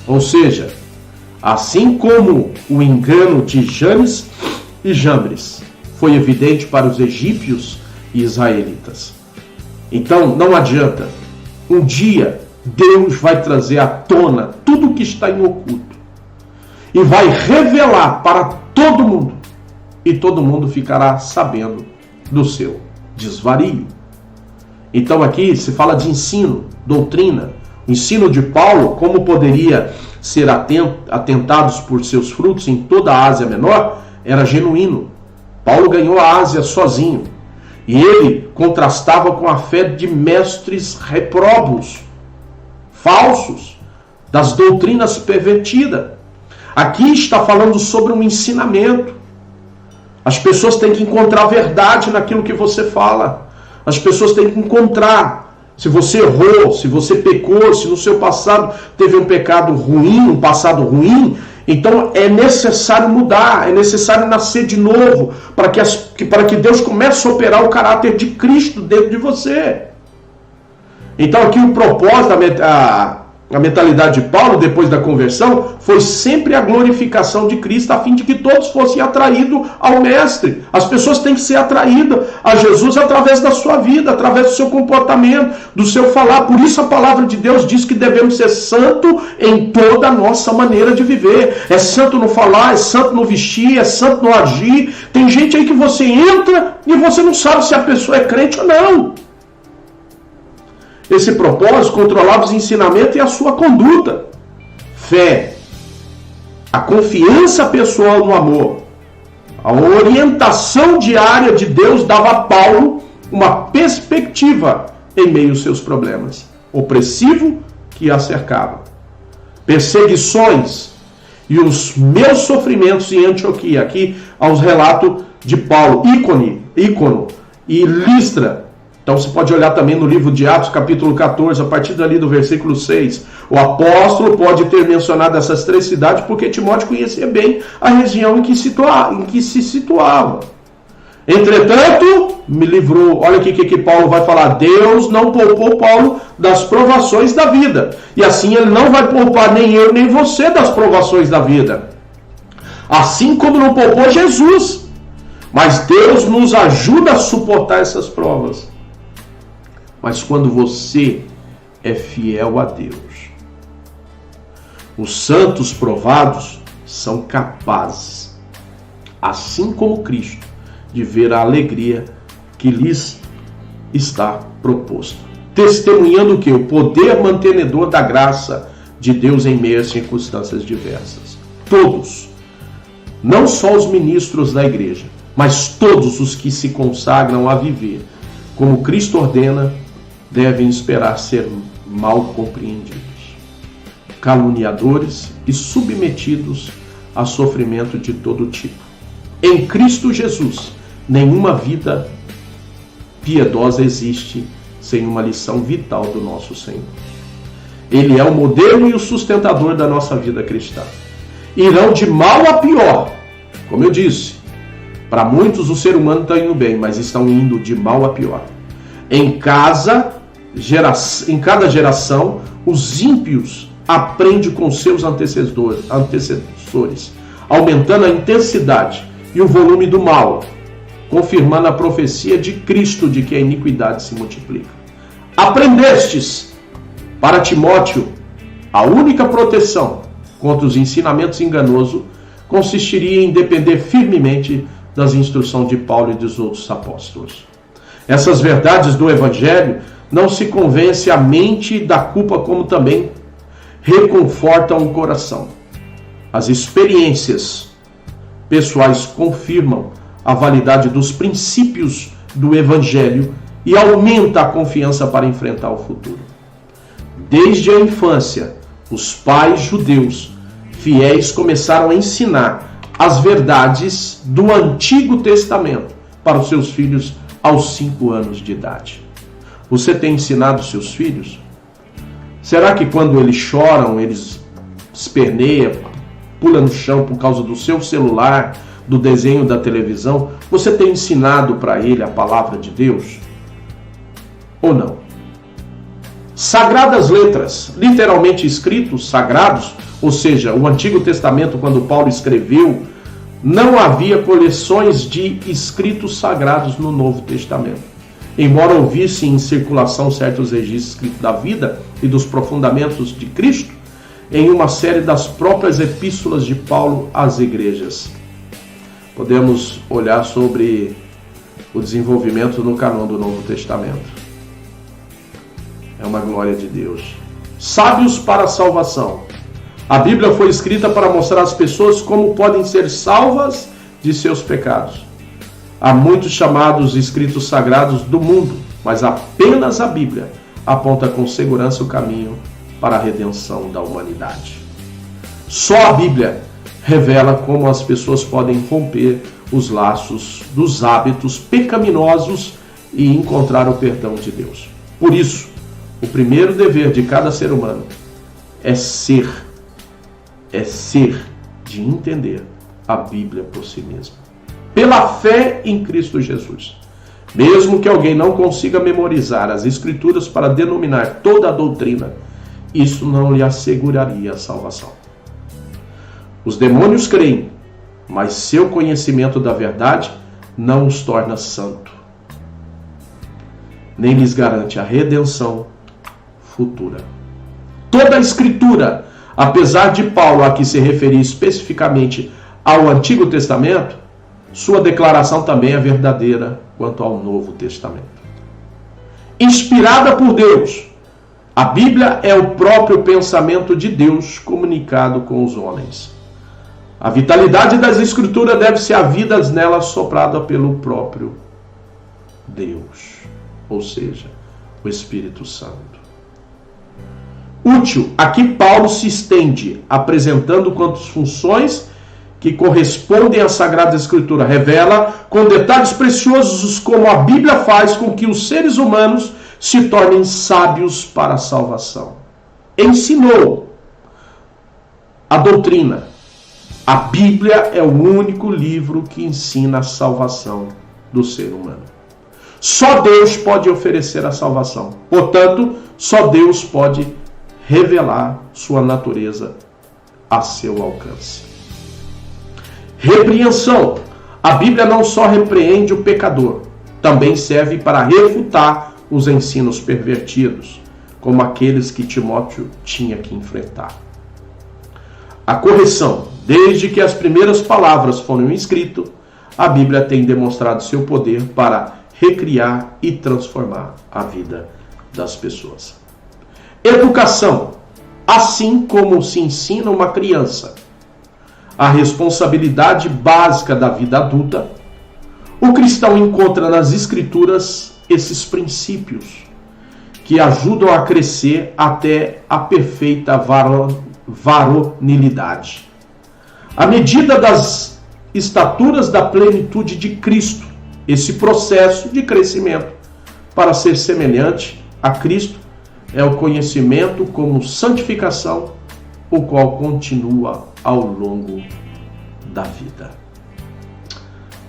S1: Ou seja, assim como o engano de Janes e Jambres foi evidente para os egípcios e israelitas. Então não adianta, um dia Deus vai trazer à tona tudo o que está em oculto e vai revelar para todo mundo, e todo mundo ficará sabendo do seu desvario. Então aqui se fala de ensino, doutrina. O ensino de Paulo, como poderia ser atentados por seus frutos em toda a Ásia Menor, era genuíno. Paulo ganhou a Ásia sozinho. E ele contrastava com a fé de mestres reprobos, falsos, das doutrinas pervertidas. Aqui está falando sobre um ensinamento. As pessoas têm que encontrar verdade naquilo que você fala. As pessoas têm que encontrar. Se você errou, se você pecou, se no seu passado teve um pecado ruim, um passado ruim, então é necessário mudar, é necessário nascer de novo, para que Deus comece a operar o caráter de Cristo dentro de você. Então aqui o propósito, a mentalidade de Paulo depois da conversão foi sempre a glorificação de Cristo, a fim de que todos fossem atraídos ao Mestre. As pessoas têm que ser atraídas a Jesus através da sua vida, através do seu comportamento, do seu falar. Por isso a palavra de Deus diz que devemos ser santo em toda a nossa maneira de viver. É santo no falar, é santo no vestir, é santo no agir. Tem gente aí que você entra e você não sabe se a pessoa é crente ou não. Esse propósito controlava os ensinamentos e a sua conduta. Fé, a confiança pessoal no amor, a orientação diária de Deus dava a Paulo uma perspectiva em meio aos seus problemas. Opressivo que a cercava. Perseguições e os meus sofrimentos em Antioquia. Aqui aos relatos de Paulo, Ícono e Listra. Então você pode olhar também no livro de Atos, capítulo 14, a partir dali do versículo 6. O apóstolo pode ter mencionado essas 3 cidades porque Timóteo conhecia bem a região em que se situava. Entretanto, me livrou. Olha aqui o que Paulo vai falar. Deus não poupou Paulo das provações da vida. E assim ele não vai poupar nem eu nem você das provações da vida. Assim como não poupou Jesus. Mas Deus nos ajuda a suportar essas provas. Mas quando você é fiel a Deus, os santos provados são capazes, assim como Cristo, de ver a alegria que lhes está proposta. Testemunhando o que? O poder mantenedor da graça de Deus em meio às circunstâncias diversas. Todos, não só os ministros da igreja, mas todos os que se consagram a viver como Cristo ordena, devem esperar ser mal compreendidos, caluniadores e submetidos a sofrimento de todo tipo. Em Cristo Jesus, nenhuma vida piedosa existe sem uma lição vital do nosso Senhor. Ele é o modelo e o sustentador da nossa vida cristã. Irão de mal a pior Como eu disse, para muitos o ser humano está indo bem, mas estão indo de mal a pior. Em cada geração, os ímpios aprendem com seus antecessores, aumentando a intensidade e o volume do mal, confirmando a profecia de Cristo de que a iniquidade se multiplica. Aprendestes, para Timóteo, a única proteção contra os ensinamentos enganosos consistiria em depender firmemente das instruções de Paulo e dos outros apóstolos. Essas verdades do Evangelho não se convence a mente da culpa, como também reconfortam o coração. As experiências pessoais confirmam a validade dos princípios do Evangelho e aumenta a confiança para enfrentar o futuro. Desde a infância, os pais judeus fiéis começaram a ensinar as verdades do Antigo Testamento para os seus filhos aos 5 anos de idade. Você tem ensinado seus filhos? Será que quando eles choram, eles esperneiam, pulam no chão por causa do seu celular, do desenho da televisão, você tem ensinado para ele a palavra de Deus? Ou não? Sagradas letras, literalmente escritos sagrados, ou seja, o Antigo Testamento, quando Paulo escreveu, não havia coleções de escritos sagrados no Novo Testamento. Embora houvesse em circulação certos registros escritos da vida e dos aprofundamentos de Cristo, em uma série das próprias epístolas de Paulo às igrejas. Podemos olhar sobre o desenvolvimento no cânon do Novo Testamento. É uma glória de Deus. Sábios para a salvação. A Bíblia foi escrita para mostrar às pessoas como podem ser salvas de seus pecados. Há muitos chamados escritos sagrados do mundo, mas apenas a Bíblia aponta com segurança o caminho para a redenção da humanidade. Só a Bíblia revela como as pessoas podem romper os laços dos hábitos pecaminosos e encontrar o perdão de Deus. Por isso, o primeiro dever de cada ser humano é ser de entender a Bíblia por si mesmo. Pela fé em Cristo Jesus. Mesmo que alguém não consiga memorizar as Escrituras para denominar toda a doutrina, isso não lhe asseguraria a salvação. Os demônios creem, mas seu conhecimento da verdade não os torna santo, nem lhes garante a redenção futura. Toda a Escritura, apesar de Paulo aqui se referir especificamente ao Antigo Testamento, sua declaração também é verdadeira quanto ao Novo Testamento. Inspirada por Deus, a Bíblia é o próprio pensamento de Deus comunicado com os homens. A vitalidade das Escrituras deve-se a vidas nelas soprada pelo próprio Deus, ou seja, o Espírito Santo. Útil, aqui Paulo se estende, apresentando quantas funções que correspondem à Sagrada Escritura. Revela com detalhes preciosos como a Bíblia faz com que os seres humanos se tornem sábios para a salvação. Ensinou a doutrina. A Bíblia é o único livro que ensina a salvação do ser humano. Só Deus pode oferecer a salvação. Portanto, só Deus pode revelar sua natureza a seu alcance. Repreensão. A Bíblia não só repreende o pecador, também serve para refutar os ensinos pervertidos, como aqueles que Timóteo tinha que enfrentar. A correção. Desde que as primeiras palavras foram escritas, a Bíblia tem demonstrado seu poder para recriar e transformar a vida das pessoas. Educação. Assim como se ensina uma criança a responsabilidade básica da vida adulta, o cristão encontra nas Escrituras esses princípios que ajudam a crescer até a perfeita varonilidade. À medida das estaturas da plenitude de Cristo, esse processo de crescimento para ser semelhante a Cristo é o conhecimento como santificação, o qual continua ao longo da vida.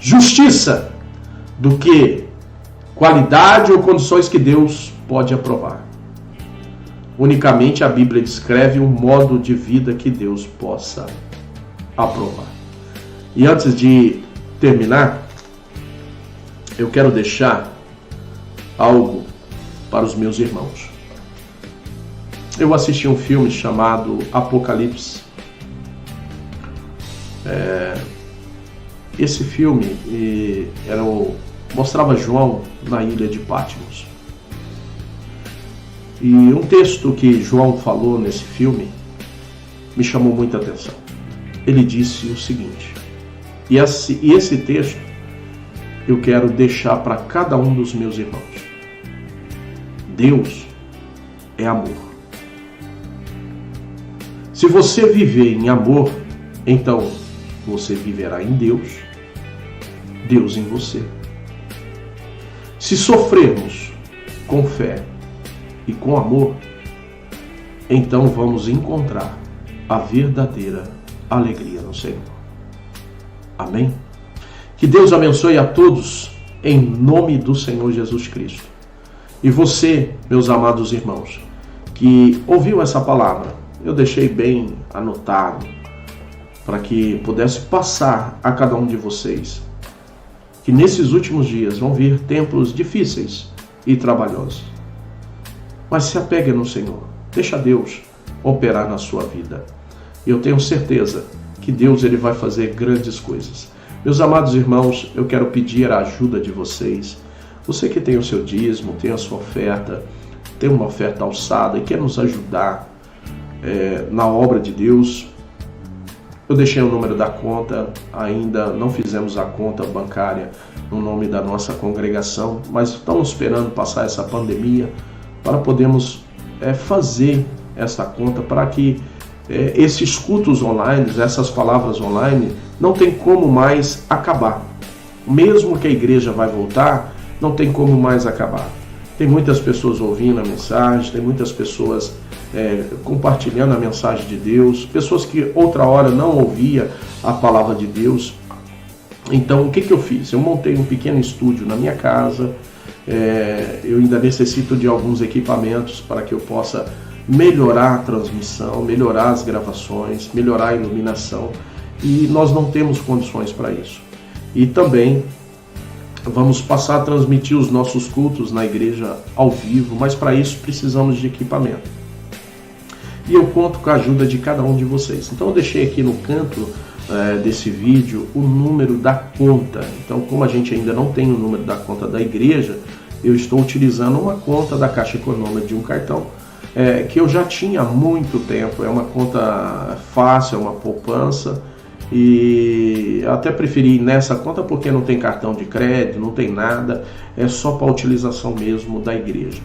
S1: justiça do que qualidade ou condições que Deus pode aprovar. Unicamente a Bíblia descreve um modo de vida que Deus possa aprovar. E antes de terminar, eu quero deixar algo para os meus irmãos. Eu assisti um filme chamado Apocalipse. Esse filme mostrava João na ilha de Patmos. E um texto que João falou nesse filme me chamou muita atenção. Ele disse o seguinte, e esse texto eu quero deixar para cada um dos meus irmãos. Deus é amor. Se você viver em amor, então você viverá em Deus, Deus em você. Se sofrermos com fé e com amor, então vamos encontrar a verdadeira alegria no Senhor. Amém? Que Deus abençoe a todos em nome do Senhor Jesus Cristo. E você, meus amados irmãos, que ouviu essa palavra, eu deixei bem anotado para que pudesse passar a cada um de vocês que nesses últimos dias vão vir tempos difíceis e trabalhosos. Mas se apegue no Senhor, deixa Deus operar na sua vida. Eu tenho certeza que Deus ele vai fazer grandes coisas. Meus amados irmãos, eu quero pedir a ajuda de vocês. Você que tem o seu dízimo, tem a sua oferta, tem uma oferta alçada e quer nos ajudar na obra de Deus, eu deixei o número da conta, ainda não fizemos a conta bancária no nome da nossa congregação, mas estamos esperando passar essa pandemia para podermos fazer essa conta, para que esses cultos online, essas palavras online, não tem como mais acabar. Mesmo que a igreja vai voltar, não tem como mais acabar. Tem muitas pessoas ouvindo a mensagem, tem muitas pessoas compartilhando a mensagem de Deus, pessoas que outra hora não ouvia a palavra de Deus. Então o que eu fiz? Eu montei um pequeno estúdio na minha casa. Eu ainda necessito de alguns equipamentos para que eu possa melhorar a transmissão, melhorar as gravações, melhorar a iluminação, e nós não temos condições para isso. E também vamos passar a transmitir os nossos cultos na igreja ao vivo, mas para isso precisamos de equipamento. E eu conto com a ajuda de cada um de vocês. Então eu deixei aqui no canto desse vídeo o número da conta. Então, como a gente ainda não tem o número da conta da igreja, eu estou utilizando uma conta da Caixa Econômica de um cartão que eu já tinha há muito tempo. É uma conta fácil, é uma poupança, e até preferi ir nessa conta porque não tem cartão de crédito, não tem nada, é só para utilização mesmo da igreja.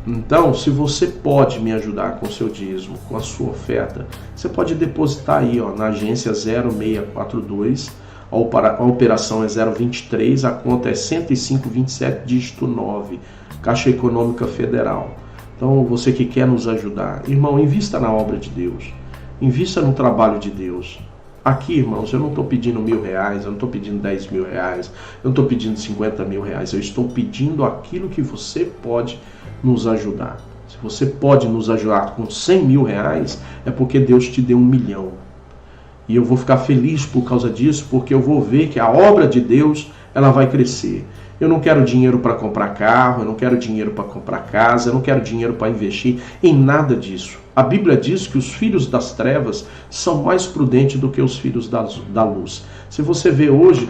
S1: Então, se você pode me ajudar com o seu dízimo, com a sua oferta, você pode depositar aí na agência 0642, a operação é 023, a conta é 10527, dígito 9, Caixa Econômica Federal. Então, você que quer nos ajudar, irmão, invista na obra de Deus, invista no trabalho de Deus. Aqui, irmãos, eu não estou pedindo R$1.000, eu não estou pedindo R$10.000, eu não estou pedindo R$50.000, eu estou pedindo aquilo que você pode nos ajudar. Se você pode nos ajudar com R$100.000, é porque Deus te deu 1 milhão. E eu vou ficar feliz por causa disso, porque eu vou ver que a obra de Deus, ela vai crescer. Eu não quero dinheiro para comprar carro, eu não quero dinheiro para comprar casa, eu não quero dinheiro para investir em nada disso. A Bíblia diz que os filhos das trevas são mais prudentes do que os filhos da luz. Se você vê hoje,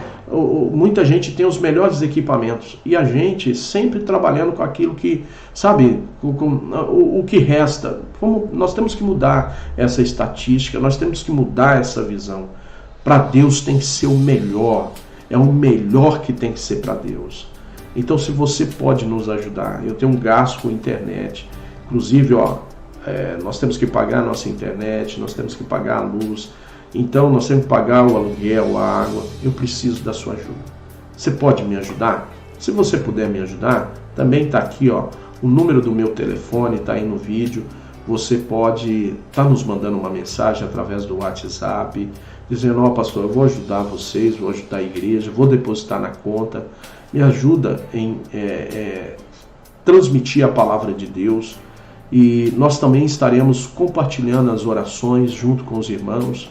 S1: muita gente tem os melhores equipamentos e a gente sempre trabalhando com aquilo que, sabe, o que resta. Nós temos que mudar essa estatística, nós temos que mudar essa visão. Para Deus tem que ser o melhor. É o melhor que tem que ser para Deus. Então, se você pode nos ajudar, eu tenho um gasto com internet. Inclusive, nós temos que pagar a nossa internet, nós temos que pagar a luz. Então, nós temos que pagar o aluguel, a água. Eu preciso da sua ajuda. Você pode me ajudar? Se você puder me ajudar, também está aqui, o número do meu telefone, está aí no vídeo. Você pode estar nos mandando uma mensagem através do WhatsApp. dizendo, ó pastor, eu vou ajudar vocês, vou ajudar a igreja, vou depositar na conta, me ajuda em transmitir a palavra de Deus, e nós também estaremos compartilhando as orações junto com os irmãos.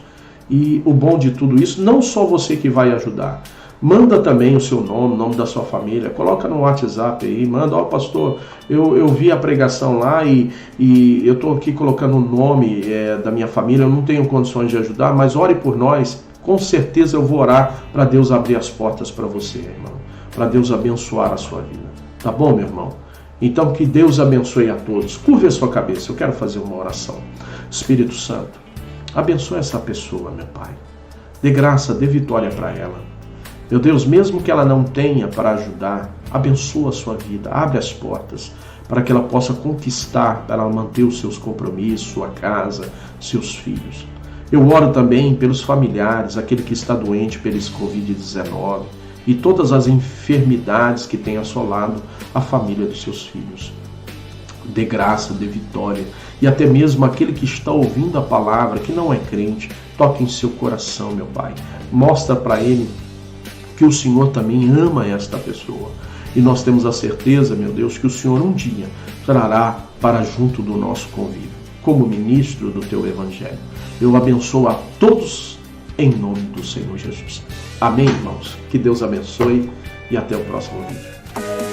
S1: E o bom de tudo isso, não só você que vai ajudar, manda também o seu nome, o nome da sua família, coloca no WhatsApp aí, manda, ó pastor, eu vi a pregação lá e eu estou aqui colocando o nome da minha família, eu não tenho condições de ajudar, mas ore por nós, com certeza eu vou orar para Deus abrir as portas para você, irmão, para Deus abençoar a sua vida, tá bom, meu irmão? Então que Deus abençoe a todos. Curve a sua cabeça, eu quero fazer uma oração. Espírito Santo, abençoe essa pessoa, meu Pai, dê graça, dê vitória para ela. Meu Deus, mesmo que ela não tenha para ajudar, abençoa a sua vida, abre as portas para que ela possa conquistar, para ela manter os seus compromissos, sua casa, seus filhos. Eu oro também pelos familiares, aquele que está doente pelo Covid-19 e todas as enfermidades que têm assolado a família dos seus filhos. Dê graça, dê vitória, e até mesmo aquele que está ouvindo a palavra, que não é crente, toque em seu coração, meu Pai. Mostra para ele que o Senhor também ama esta pessoa. E nós temos a certeza, meu Deus, que o Senhor um dia trará para junto do nosso convívio, como ministro do Teu Evangelho. Eu abençoo a todos em nome do Senhor Jesus. Amém, irmãos? Que Deus abençoe e até o próximo vídeo.